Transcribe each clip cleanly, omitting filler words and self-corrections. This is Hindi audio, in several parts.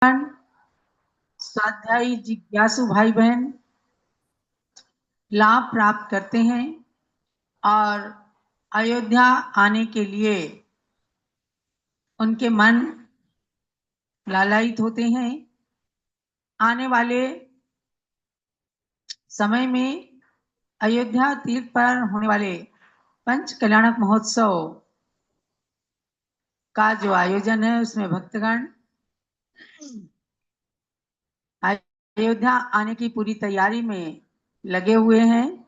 स्वाध्यायी जिज्ञासु भाई बहन लाभ प्राप्त करते हैं और अयोध्या आने के लिए उनके मन लालायित होते हैं। आने वाले समय में अयोध्या तीर्थ पर होने वाले पंच कल्याणक महोत्सव का जो आयोजन है उसमें भक्तगण अयोध्या आने की पूरी तैयारी में लगे हुए हैं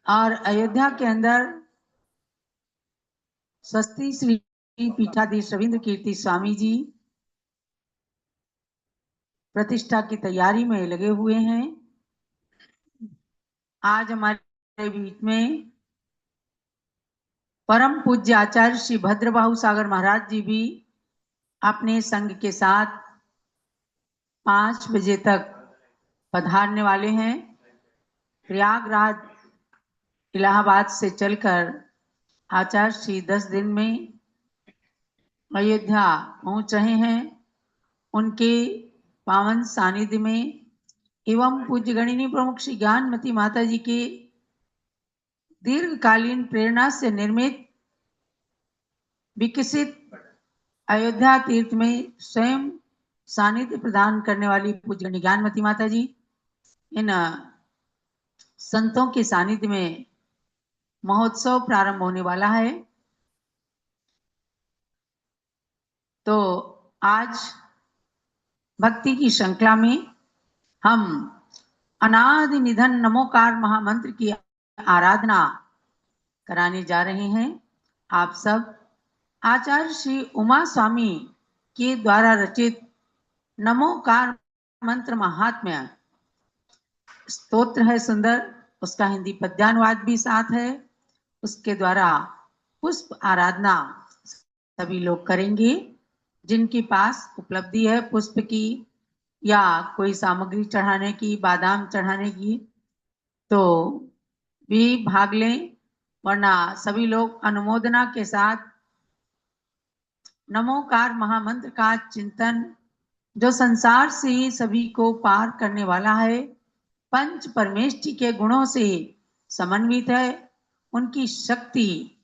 और अयोध्या के अंदर स्वस्ति श्री पीठाधीश रविंद्र कीर्ति स्वामी जी प्रतिष्ठा की तैयारी में लगे हुए हैं। आज हमारे बीच में परम पूज्य आचार्य श्री भद्रबाहु सागर महाराज जी भी अपने संघ के साथ 5 बजे तक पधारने वाले हैं। प्रयागराज इलाहाबाद से चलकर आचार्य श्री 10 दिन में अयोध्या पहुंच रहे हैं। उनके पावन सानिध्य में एवं पूज्य गणिनी प्रमुख श्री ज्ञानमती माता जी के दीर्घकालीन प्रेरणा से निर्मित विकसित अयोध्या तीर्थ में स्वयं सानिध्य प्रदान करने वाली पूज्य ज्ञानमती माता जी इन संतों के सानिध्य में महोत्सव प्रारंभ होने वाला है। तो आज भक्ति की श्रृंखला में हम अनादि निधन नमोकार महामंत्र की आराधना कराने जा रहे हैं। आप सब आचार्य श्री उमा स्वामी के द्वारा रचित नमोकार मंत्र महात्म्य स्तोत्र है सुंदर, उसका हिंदी पद्यानुवाद भी साथ है। उसके द्वारा पुष्प आराधना सभी लोग करेंगे। जिनके पास उपलब्धि है पुष्प की या कोई सामग्री चढ़ाने की, बादाम चढ़ाने की, तो भी भाग लें, वरना सभी लोग अनुमोदना के साथ नमोकार महामंत्र का चिंतन जो संसार से सभी को पार करने वाला है, पंच परमेष्टि के गुणों से समन्वित है, उनकी शक्ति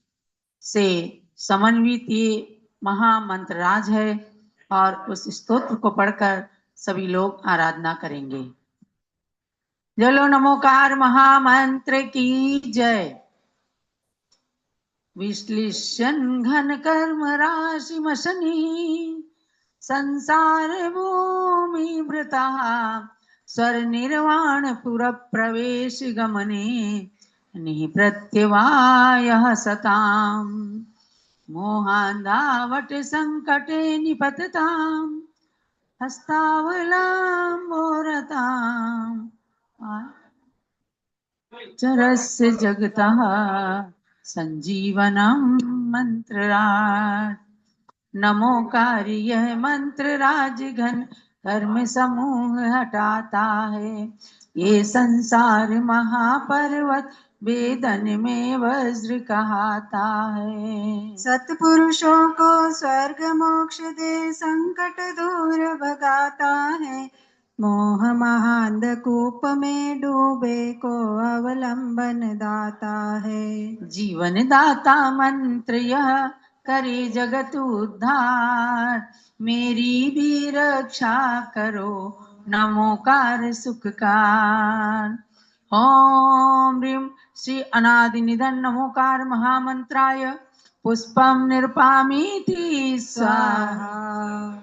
से समन्वित ये महामंत्र राज है और उस स्तोत्र को पढ़कर सभी लोग आराधना करेंगे। जलो नमोकार महामंत्र की जय। विश्लेषण घन कर्म राशि मशनी संसार भूमि भृता स्वर निर्वाण पुर प्रवेश गमने निः प्रत्यवाय सताम मोहांधावट संकटे निपतताम हस्तावलाम्बोरताम चरस्य जगतः संजीवनम मंत्रराज। नमोकार यह मंत्र राज घन कर्म समूह हटाता है। ये संसार महापर्वत वेदन में वज्र कहता है। सत्पुरुषों को स्वर्ग मोक्ष दे संकट दूर भगाता है। मोह महांधकूप में डूबे को अवलंबन दाता है। जीवन दाता मंत्र यह करे जगत उद्धार। मेरी भी रक्षा करो नमोकार सुखकार। ओम ह्रीं श्री अनादि निधन नमोकार महामंत्राय पुष्पम निर्पामीति स्वाहा।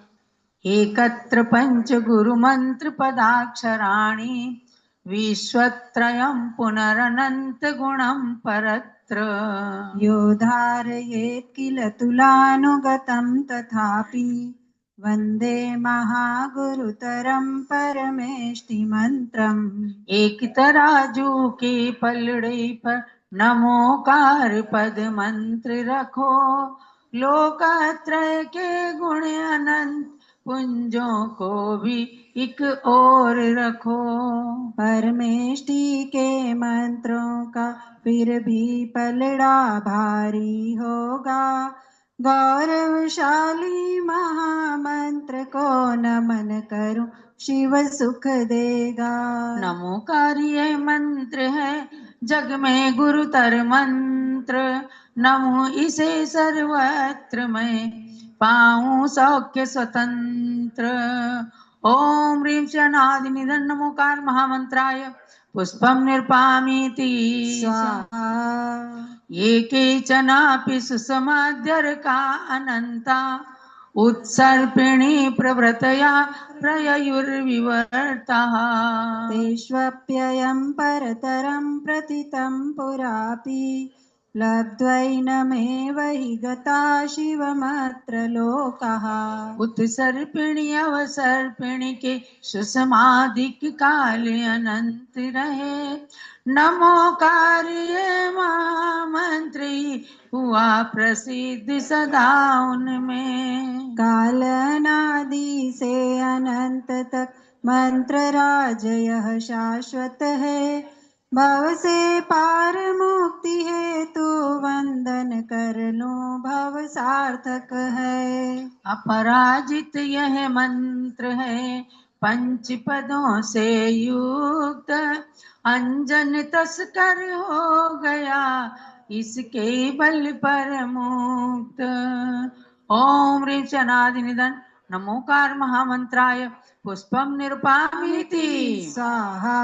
एकत्र पंच गुरु मंत्र पदाक्षराणि विश्वत्रयं पुनरनंत गुणं परत्र। यो धारयेत् किल तुलानुगतं तथापि वंदे महागुरुतरं परमेष्टि मंत्रम्। एक तराजू के पलड़े पर नमोकार पद मंत्र रखो। लोकत्रय के गुण अनंत पुंजों को भी एक ओर रखो। परमेष्टि के मंत्रों का फिर भी पलड़ा भारी होगा। गौरवशाली महामंत्र को नमन करूं, शिव सुख देगा। नमोकारी ये मंत्र है जग में गुरुतर मंत्र, नमो इसे सर्वत्र मैं पाऊं सौख्य स्वतंत्र। ओम ह्रीं शनादि निधन नमोकार महामंत्राय पुष्पम निर्पामीति स्वाहा ये केचनापि सुसमाद्यर्का अनंता उत्सर्पिणी प्रभृतया प्रययुर्विवर्तः। तेष्वप्ययं परतरं प्रथितं पुरापि लब्ध्वैनमेव हि गता शिवमत्र लोकः। उत्सर्पिणी अवसर्पिणी के सुसमाधिक काल अनंत रहे, नमो कार्य महामंत्री हुआ प्रसिद्ध सदा उनमें। कालनादि से अनंत तक मंत्र राज यह शाश्वत है, भव से पार मुक्ति है तो वंदन कर लो भव सार्थक है। अपराजित यह मंत्र है पंच पदों से युक्त, अंजन तस्कर हो गया इसके बल पर मुक्त। ओम ह्रीं शनादि निधन नमोकार महामंत्राय पुष्पम निरुपामीति स्वाहा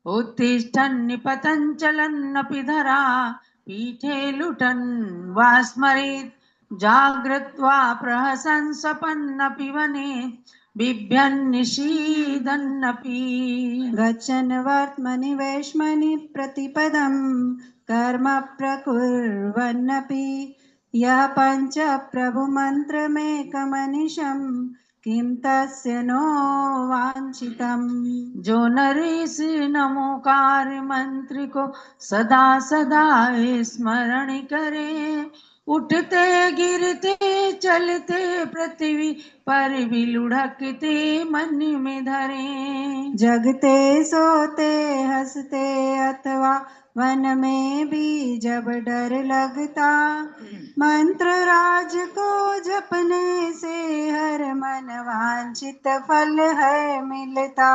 उत्तिष्ठन् निपतन् चलन्नपि धरा पीठे लुठन् वा स्मरेत्, जाग्रत्वा प्रहसन् स्वपन्नपि वने बिभ्यन् निशीदन्नपि। गच्छन् वर्त्मनि वैश्मनि प्रतिपदं कर्म प्रकुर्वन्नपि यः पञ्च प्रभुमन्त्रमेकमनिशं किं तस्य नो वाञ्छितम्। जो नर इस नमोकार मंत्र को सदा सदा स्मरण करे, उठते गिरते चलते पृथ्वी पर भी लुढ़कते मन में धरे। जगते सोते हंसते अथवा वन में भी जब डर लगता, मंत्र राज को जपने से हर मन वांछित फल है मिलता।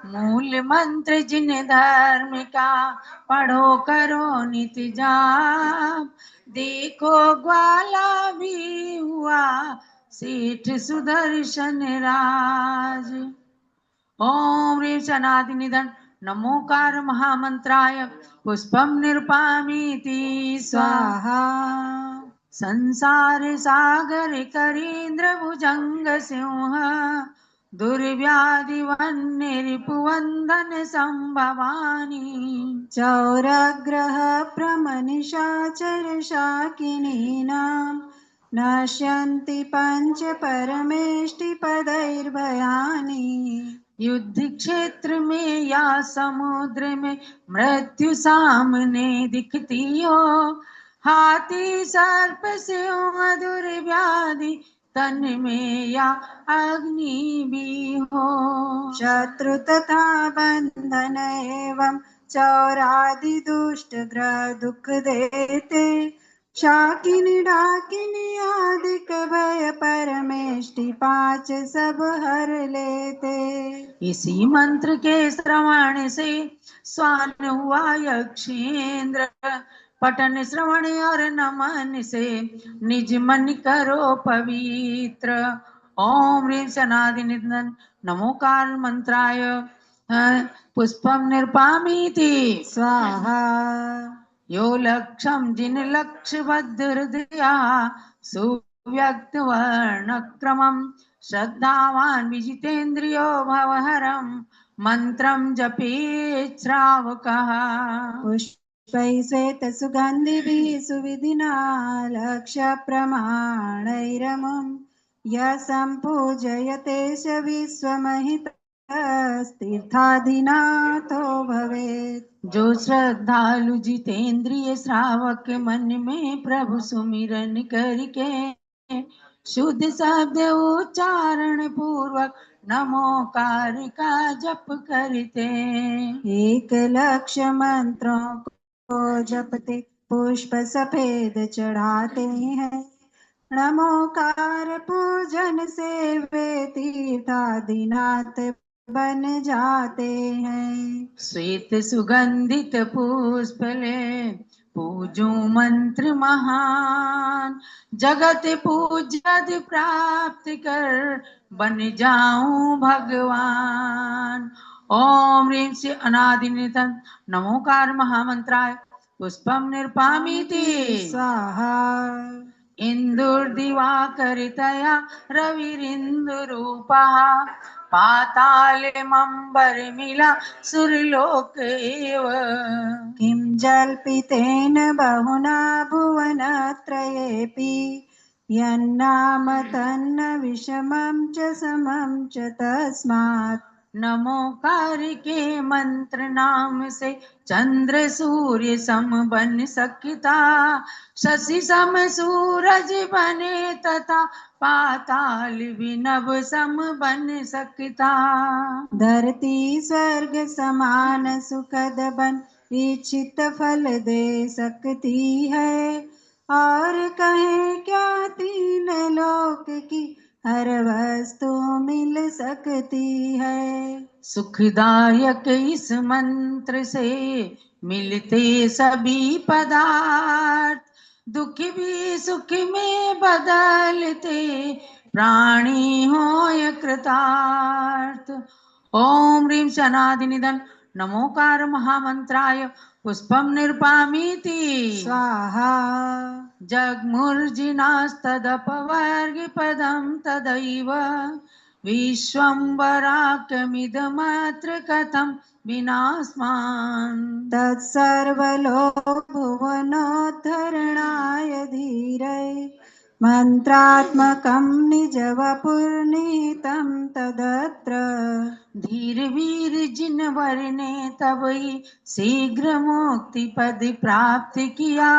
मूल मंत्र जिन धर्म का पढ़ो करो नित जाप, देखो ग्वाला भी हुआ सेठ सुदर्शन राज। ओम ह्रीं शनादि निधन नमोकार महामंत्राय पुष्पम निरुपामीति स्वाहा संसार सागर करीन्द्र भुजंग सिंह, दुर्व्याधि वन्य रिपुवंदन संभवानी। चौरग्रह प्रमनिशाचर शाकिनीनां नश्यन्ति पंच परमेष्टि पदैर्भयानि। युद्ध क्षेत्र में या समुद्र में मृत्यु सामने दिखती हो, हाथी सर्प सिंह दुर्व्याधि तन में या अग्नि भी हो। शत्रु तथा बंधन एवं चौरादि दुष्ट ग्रह दुख देते, शाकिनी डाकिनी आदिक भय परमेष्टि पांच सब हर लेते। इसी मंत्र के श्रवण से स्वान हुआ यक्षेंद्र, पठन श्रवण और नमन से निज मन करो पवित्र। ओम ह्रीं शनादि निधन नमोकार मंत्राय पुष्पम निरुपामीति स्वाहा यो लक्ष्यम जिन लक्ष्यबद्ध हृदया सुव्यक्त वर्ण क्रमम, श्रद्धावान विजितेन्द्रियो भवहरम मंत्रम जपे श्रावकः। पुष्पैः श्वेत सुगन्धिभिः सुविधिना लक्ष्य प्रमाणैरमुं यः सम्पूजयते स विश्वमहितस्तीर्थाधिनाथो भवेत्। जो श्रद्धालु जितेंद्रिय श्रावक मन में प्रभु सुमिरन करके शुद्ध शब्द उच्चारण पूर्वक नमोकार का जप करते। एक लक्ष्य मंत्रों को जपते पुष्प सफेद चढ़ाते हैं, नमोकार पूजन से वे तीर्थादिनाथ बन जाते हैं। श्वेत सुगंधित पुष्प ले पूजू मंत्र महान, जगत पूजद प्राप्त कर बन जाऊं भगवान। ओम ह्रीं श्री अनादि निधन नमोकार महामंत्राय पुष्पम निर्पामीति स्वाहा। इंदुर्दिवाकरितया रविरिन्दुरूपः पातालमम्बरमिला सुरलोक एव। किं जल्पितेन बहुना भुवनत्रयेऽपि यन्नाम तन्न विषमं च समं च तस्मात्। नमोकार के मंत्र नाम से चंद्र सूर्य सम बन सकता, शशि सम सूरज बने तथा पाताल विनभ सम बन सकता। धरती स्वर्ग समान सुखद बन इच्छित फल दे सकती है, और कहे क्या तीन लोक की हर वस्तु मिल सकती है। सुखदायक इस मंत्र से मिलते सभी पदार्थ, दुख भी सुख में बदलते प्राणी हो कृतार्थ। ओम ह्रीं शनादि निधन नमोकार महामंत्राय पुष्पम निर्पामीति स्वाहा। जग्मुर्जिनास्तदपवर्गपदं तदैव विश्वम्भराकमिदमत्र कथं विनास्मान्। तत्सर्वलोक भुवनोद्धरणाय धीरै मंत्रात्मकं निजवपुर्निहितं तदत्र। धीर वीर जिन वरने तबई शीघ्र मुक्ति पद प्राप्त किया,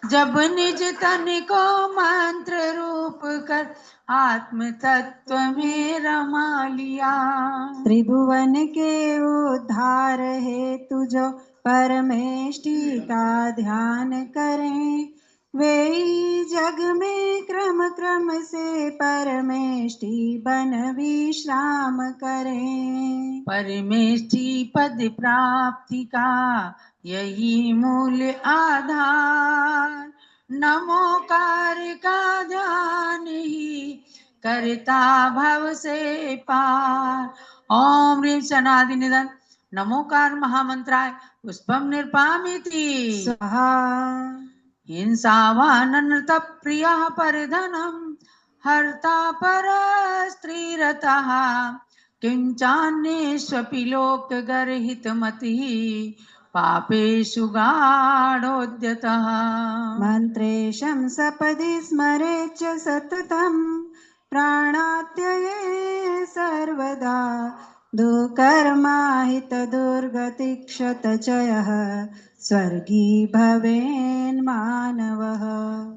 जब निज तन को मंत्र रूप कर आत्म तत्व में रमा लिया। त्रिभुवन के उद्धार हेतु जो परमेष्टि का ध्यान करें, वे ही जग में क्रम क्रम से परमेष्टि बन विश्राम करें। परमेष्टि पद प्राप्ति का यही मूल आधार, नमोकार का ध्यान ही करता भव से पार। ओम ह्रीं शनादि निधन नमोकार महामंत्राय पुष्पम निर्पामीति स्वाहा। हिंसावाननृत प्रियः परधनम हर्ता पर स्त्रीरतः, किंचान्येष्वपि लोकगर्हितमतिः पापेषु गाढोद्यतः। मन्त्रेशं सपदि स्मरेत् च सततं प्राणात्यये सर्वदा, दुःकर्माहितदुर्गतिक्षतचयः स्वर्गी भवेन् मानवः।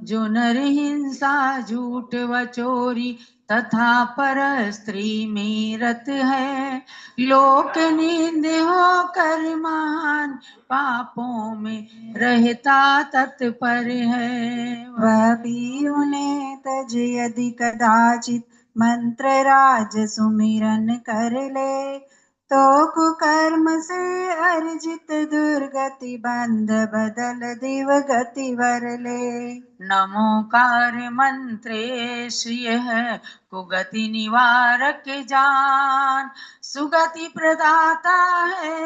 जो नर हिंसा झूठ व चोरी तथा पर स्त्री में रत है, लोक निंद होकर महान पापों में रहता तत्पर है। वह भी उन्हें तज यदि कदाचित मंत्र राज सुमिरन कर ले, तो कुकर्म से अर्जित दुर्गति बंध बदल दिव गति वर ले। नमोकार मंत्रे श्रिय है कुगति निवारक जान, सुगति प्रदाता है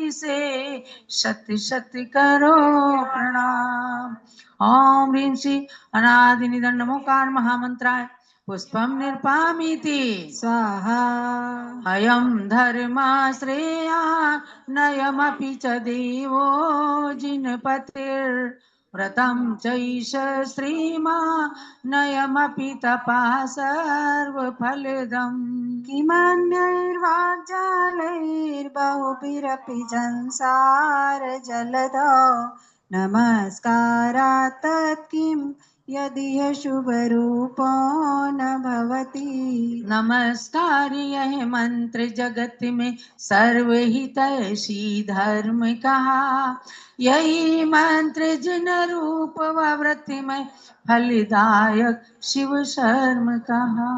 इसे शत शत करो प्रणाम। ओम ह्रीं श्री अनादि निधन नमोकार महामंत्राय पुष्पम निर्पामीति स्वाहा। अयं धर्माश्रेया नयमपि च देवो जिनपतिर्व्रतं चैष श्रीमा नयमपि तपा सर्वफलदम्। किमन्यैर्वाग्जालैर्बहुभिरपि संसार जलधौ नमस्कारात् तत्किं यदि यः शुभरूपो न भवति। नमस्कार यह मंत्र जगत में सर्वहितैषी धर्म कहा। यही मंत्र जिन रूप व व्रत में फलदायक शिव शर्म कहा।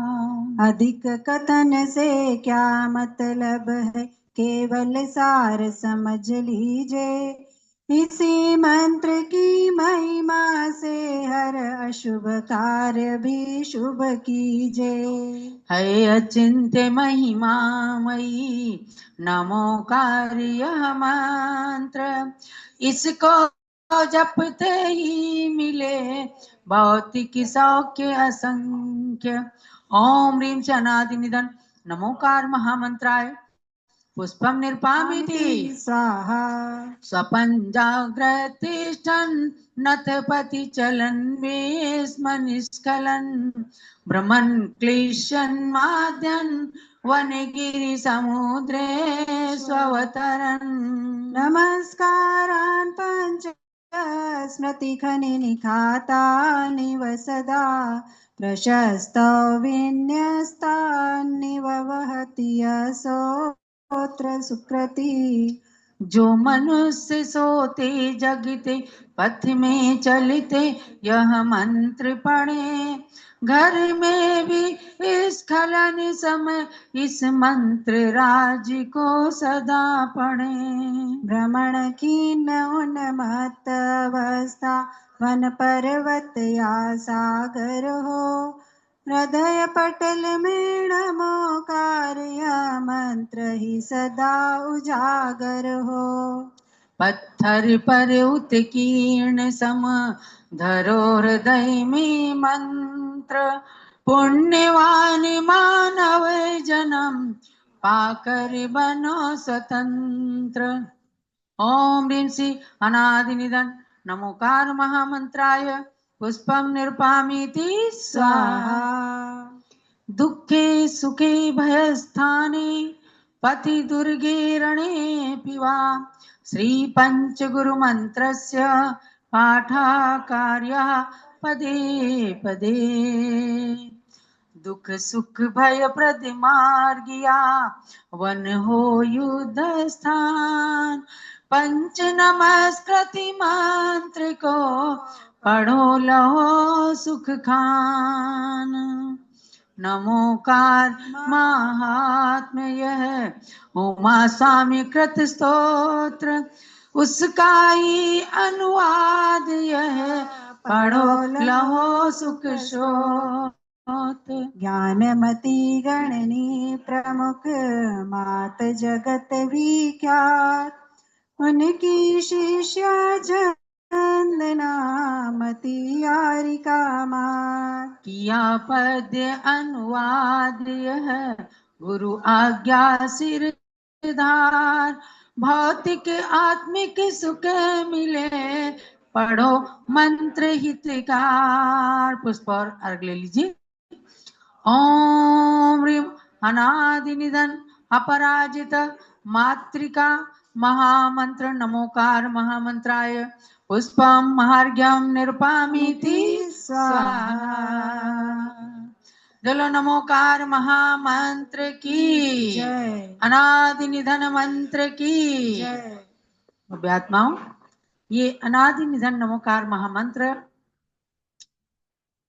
अधिक कथन से क्या मतलब है, केवल सार समझ लीजिए। इसी मंत्र की महिमा से हर अशुभ कार्य भी शुभ कीजिए। है अचिंत्य महिमामयी नमोकार यह मंत्र। इसको जपते ही मिले भौतिक सौख्य असंख्य। ओम ह्रीं च अनादि निधन नमोकार महामंत्राय पुष्पम निर्पामिति स्वाहा। स्वपंजाग्रतिष्ठन् नतपति चलन स्म निष्कलन। भ्रमन् क्लिश्यन् माद्यन् वनगिरि समुद्रे स्ववतरन्। नमस्कारान् पञ्च स्मृति खनि निखातानिव सदा। प्रशस्तो विन्यस्तान्निव वहति यशोत्र सुकृति। जो मनुष्य सोते जगते पथ में चलते यह मंत्र पढ़े। घर में भी स्खलन समय इस मंत्र राज को सदा पढ़े। भ्रमण खीन उन्मत्त अवस्था वन पर्वत या सागर हो। हृदय पटल में नमोकार यह मंत्र ही सदा उजागर हो। पत्थर पर उत्कीर्ण सम धरो हृदय में मंत्र। पुण्यवान मानव जन्म पाकर बनो स्वतंत्र। ओम ह्रीं श्री अनादि निधन नमोकार महामंत्राय पुष्पम निर्पामीति स्वाहा। दुखे सुखे भयस्थाने पति दुर्गे रणे पिवा। श्री पंचगुरु मंत्रस्य पाठाकार्यः पदे पदे। दुख सुख भय प्रद मार्गिया वन हो युद्ध स्थान। पंच नमस्कृति मंत्र को पढ़ो लहो सुख खान। नमोकार महात्म्य यह उमा स्वामी कृत स्तोत्र। उसका ही अनुवाद यह पढ़ो लहो सुख शोत। ज्ञानमती गणनी प्रमुख मात जगत विख्यात। उनकी शिष्या चंदना मती यारिका मात। किया पद्य अनुवाद यह गुरु आज्ञा सिरधार। भौतिक आत्मिक सुख मिले पढ़ो मंत्र हितकार। पुष्प और अर्घ ले लीजिए। ओम ह्रीं अनादि निधन अपराजित मातृका महामंत्र नमोकार महामंत्राय पुष्पम महार्घ्यम निरुपामीति स्वाहा। चलो नमोकार महामंत्र की जय। अनादि निधन मंत्र की जय। अभ्यात्माओं, ये अनादि निधन नमोकार महामंत्र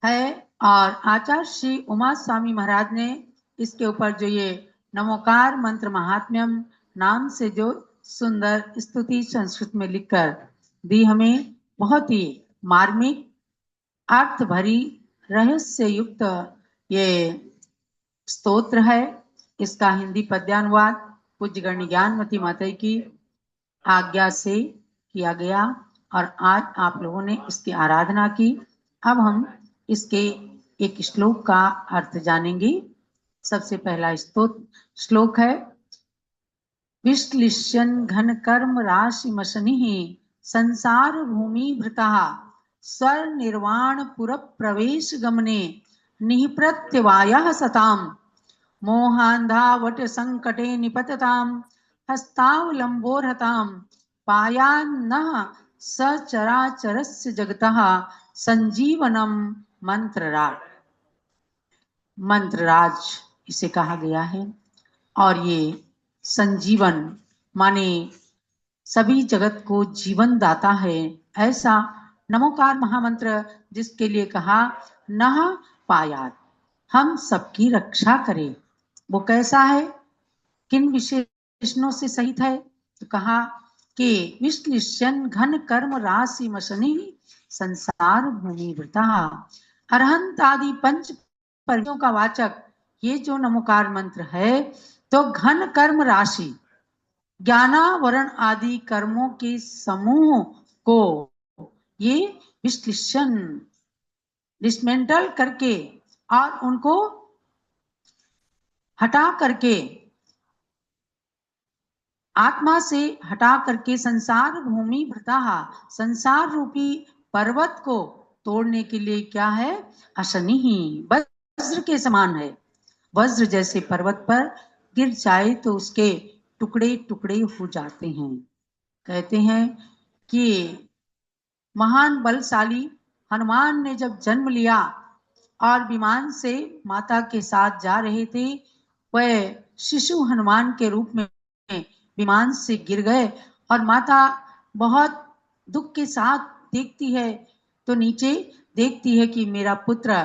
है और आचार्य श्री उमा स्वामी महाराज ने इसके ऊपर जो ये नमोकार मंत्र महात्म्यम नाम से जो सुंदर स्तुति संस्कृत में लिखकर दी हमें, बहुत ही मार्मिक अर्थ भरी रहस्य युक्त ये स्तोत्र है। इसका हिंदी पद्यानुवाद पूज्य गण्य ज्ञानमती माता की आज्ञा से किया गया और आज आप लोगों ने इसकी आराधना की। अब हम इसके एक श्लोक का अर्थ जानेंगे। सबसे पहला श्लोक है विश्लिष्यन् घन कर्म राशि मशनिः संसार भूमि भृता स्वर निर्वाण पुर प्रवेश गमने निःप्रत्यवायः सताम् मोहान्धावट संकटे निपतताम् हस्तावलम्बोर्हताम् पायान्नः सचराचरस्य जगतः संजीवनम मंत्रराज, मंत्रराज इसे कहा गया है। और ये संजीवन माने सभी जगत को जीवन दाता है, ऐसा नमोकार महामंत्र जिसके लिए कहा नह पायात, हम सबकी रक्षा करे। वो कैसा है, किन विशेषणों से सहित है, तो कहा कि विश्लेषण घन कर्म राशि मशनि संसार भूमि वृता, अरहंत आदि पंच परियों का वाचक ये जो नमोकार मंत्र है, तो घन कर्म राशि ज्ञानावरण आदि कर्मों के समूह को ये विश्लेषण डिसमेंटल करके और उनको हटा करके, आत्मा से हटा करके संसार भूमि भृता, संसार रूपी पर्वत को तोड़ने के लिए क्या है, अशनि ही वज्र के समान है। वज्र जैसे पर्वत पर गिर जाए तो उसके टुकड़े टुकड़े हो जाते हैं। कहते हैं कि महान बलशाली हनुमान ने जब जन्म लिया और विमान से माता के साथ जा रहे थे, वह शिशु हनुमान के रूप में विमान से गिर गए और माता बहुत दुख के साथ देखती है, तो नीचे देखती है कि मेरा पुत्र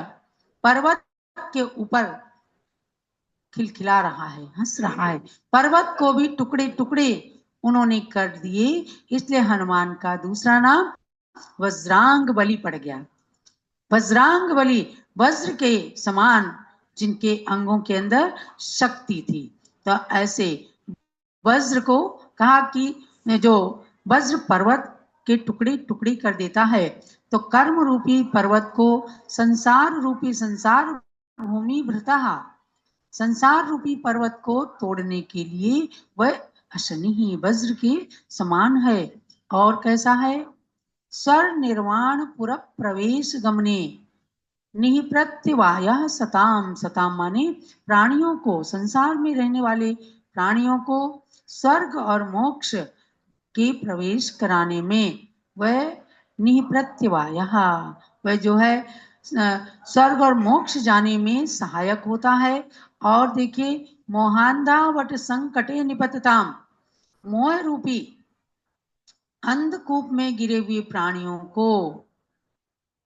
पर्वत के ऊपर खिलखिला रहा है, हंस रहा है। पर्वत को भी टुकड़े टुकड़े उन्होंने कर दिए, इसलिए हनुमान का दूसरा नाम वज्रांग बली पड़ गया। वज्रांग बली वज्र के समान जिनके अंगों के अंदर शक्ति थी। तो ऐसे वज्र को कहा कि जो वज्र पर्वत के टुकड़े टुकड़े कर देता है, तो कर्म रूपी पर्वत को संसार रूपी संसार भूमि भृता, संसार रूपी पर्वत को तोड़ने के लिए वह अशनि ही वज्र के समान है। और कैसा है, स्वर निर्वाण पुर प्रवेश गमने निप्रत्यवाय सताम, सताम माने प्राणियों को, संसार में रहने वाले प्राणियों को स्वर्ग और मोक्ष के प्रवेश कराने में वह निप्रत्यवाय, वह जो है स्वर्ग और मोक्ष जाने में सहायक होता है। और देखिए मोहांधा वट संकटे निपतताम, मोह रूपी अंधकूप में गिरे हुए प्राणियों को,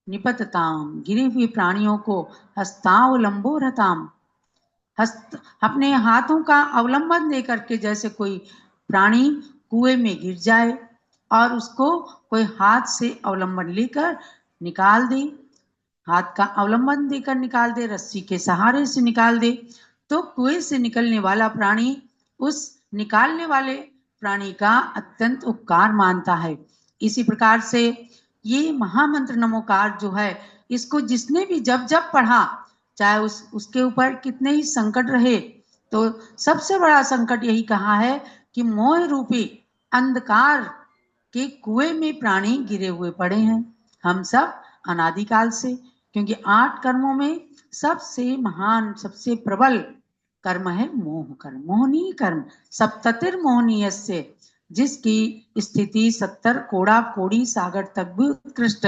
निपतताम गिरे हुए प्राणियों को, हस्तावलंबो रताम, हस्त अपने हाथों का अवलंबन देकर के, जैसे कोई प्राणी कुएं में गिर जाए और उसको कोई हाथ से अवलंबन लेकर निकाल दे, हाथ का अवलंबन देकर निकाल दे, रस्सी के सहारे से निकाल दे, तो कुएं से निकलने वाला प्राणी उस निकालने वाले प्राणी का अत्यंत उपकार मानता है। इसी प्रकार से ये महामंत्र नमोकार जो है, इसको जिसने भी जब जब पढ़ा, चाहे उसके ऊपर कितने ही संकट रहे, तो सबसे बड़ा संकट यही कहा है कि मोह रूपी अंधकार के कुएं में प्राणी गिरे हुए पड़े हैं, हम सब अनादिकाल से। क्योंकि 8 कर्मों में सबसे महान सबसे प्रबल कर्म है मोह कर्म, मोहनीय कर्म। सप्ततिर्मोहनीय से, जिसकी स्थिति 70 कोड़ा कोड़ी सागर तक भी उत्कृष्ट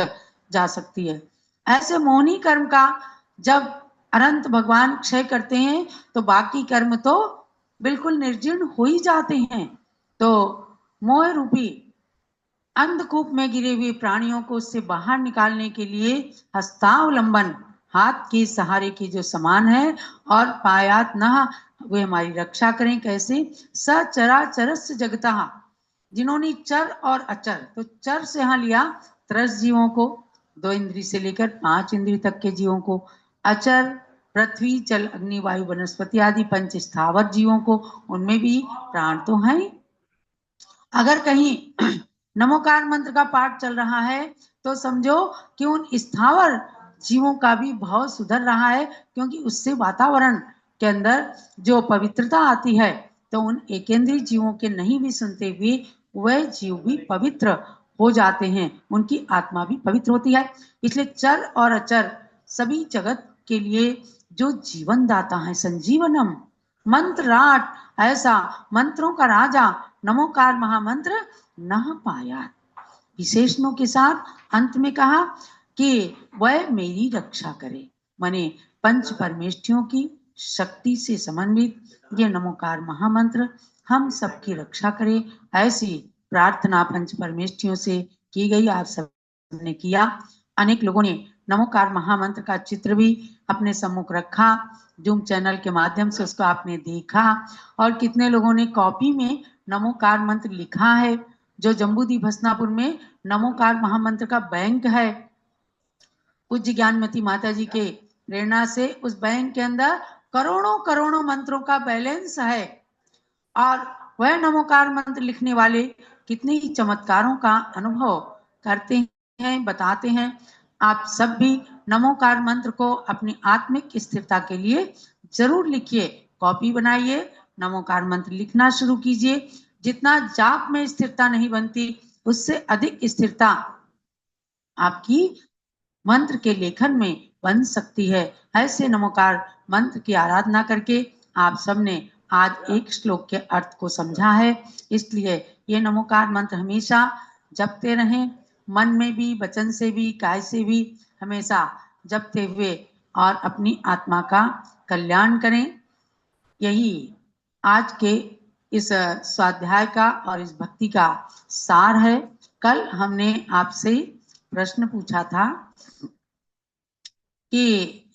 जा सकती है। ऐसे मोहनीय कर्म का जब अनंत भगवान क्षय करते हैं, तो बाकी कर्म तो बिल्कुल निर्जीर्ण हो ही जाते हैं। तो मोह रूपी अंधकूप में गिरे हुए प्राणियों को उससे बाहर निकालने के लिए हस्तावलंबन, हाथ के सहारे के जो समान है, और पायात नह, वे हमारी रक्षा करें। कैसे, सचराचरस्य जगता, जिन्होंने चर और अचर, तो चर से यहाँ लिया त्रस जीवों को, 2 इंद्री से लेकर 5 इंद्री तक के जीवों को, अचर पृथ्वी जल अग्नि वायु वनस्पति आदि 5 स्थावर जीवों को, उनमें भी प्राण तो हैं। अगर कहीं नमोकार मंत्र का पाठ चल रहा है, तो समझो कि उन स्थावर जीवों का भी भाव सुधर रहा है, क्योंकि उससे वातावरण के अंदर जो पवित्रता आती है, तो उन एकेंद्रीय जीवों के नहीं भी सुनते हुए वह जीव भी पवित्र हो जाते हैं, उनकी आत्मा भी पवित्र होती है। इसलिए चर और अचर सभी जगत के लिए जो जीवन दाता है, संजीवनम मंत्रराट, ऐसा मंत्रों का राजा नमोकार महामंत्र नह पाया। विशेषणों के साथ अंत में कहा कि वह मेरी रक्षा करे। माने पंच परमेष्ठियों की शक्ति से समन्वित ये नमोकार महामंत्र हम सबकी रक्षा करे, ऐसी प्रार्थना पंच परमेष्ठियों से की गई। आप सबने किया। अनेक लोगों ने नमोकार महामंत्र का चित्र भी अपने सम्मुख रखा, जूम चैनल के माध्यम से उसको आपने देखा, और कितने लोगों ने कॉपी में नमोकार मंत्र लिखा है। जो जम्बूद्वीप हसनापुर में नमोकार महामंत्र का बैंक है, पूज्य ज्ञानमती माता जी के प्रेरणा से उस बैंक के अंदर करोड़ों करोड़ों मंत्रों का बैलेंस है, और वह नमोकार मंत्र लिखने वाले कितने ही चमत्कारों का अनुभव करते हैं, बताते हैं। आप सब भी नमोकार मंत्र को अपनी आत्मिक स्थिरता के लिए जरूर लिखिए, कॉपी बनाइए, नमोकार मंत्र लिखना शुरू कीजिए। जितना जाप में स्थिरता नहीं बनती, उससे अधिक स्थिरता आपकी मंत्र के लेखन में बन सकती है। ऐसे नमोकार मंत्र की आराधना करके आप सबने आज एक श्लोक के अर्थ को समझा है, इसलिए ये नमोकार मंत्र हमेशा जपते रहें, मन में भी, वचन से भी, काय से भी हमेशा जपते हुए, और अपनी आत्मा का कल्याण करें। यही आज के इस स्वाध्याय का और इस भक्ति का सार है। कल हमने आपसे प्रश्न पूछा था कि